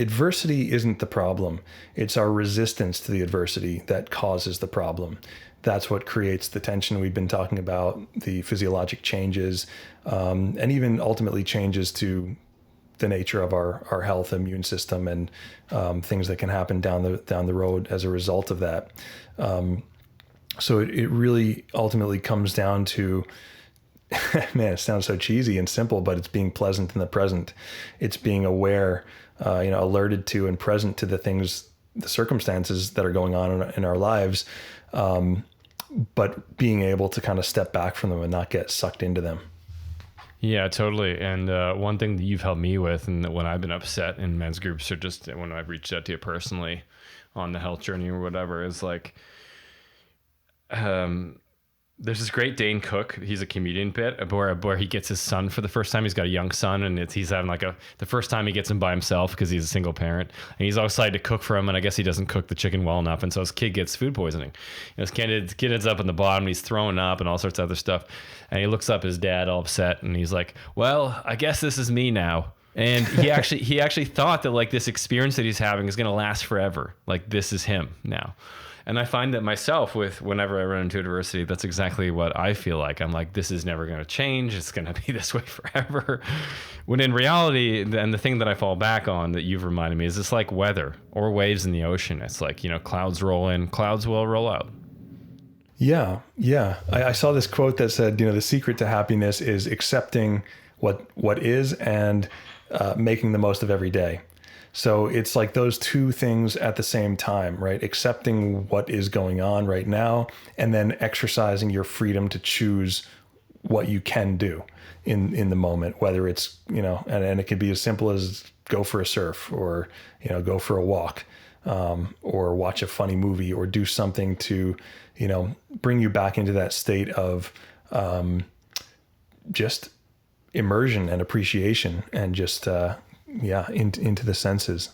adversity isn't the problem. It's our resistance to the adversity that causes the problem. That's what creates the tension we've been talking about, the physiologic changes, and even ultimately changes to the nature of our health, immune system, and things that can happen down the road as a result of that. So it really ultimately comes down to, man, it sounds so cheesy and simple, but it's being pleasant in the present. It's being aware, alerted to and present to the things, the circumstances that are going on in our lives, but being able to kind of step back from them and not get sucked into them. Yeah, totally. And one thing that you've helped me with, and when I've been upset in men's groups or just when I've reached out to you personally on the health journey or whatever, is like, there's this great Dane Cook. He's a comedian bit where he gets his son for the first time. He's got a young son, and he's having the first time he gets him by himself because he's a single parent, and he's all excited to cook for him. And I guess he doesn't cook the chicken well enough, and so his kid gets food poisoning. His kid ends up in the bottom, and he's throwing up and all sorts of other stuff. And he looks up his dad all upset, and he's like, "Well, I guess this is me now." And he actually thought that like this experience that he's having is going to last forever. Like this is him now. And I find that myself whenever I run into adversity, that's exactly what I feel like. I'm like, this is never going to change. It's going to be this way forever. When in reality, and the thing that I fall back on that you've reminded me is it's like weather or waves in the ocean. It's like, clouds roll in, clouds will roll out. Yeah. I saw this quote that said, the secret to happiness is accepting what is and making the most of every day. So it's like those two things at the same time, right? Accepting what is going on right now, and then exercising your freedom to choose what you can do in the moment, whether it's, and it could be as simple as go for a surf or, go for a walk, or watch a funny movie or do something to, bring you back into that state of just immersion and appreciation and just, into the senses.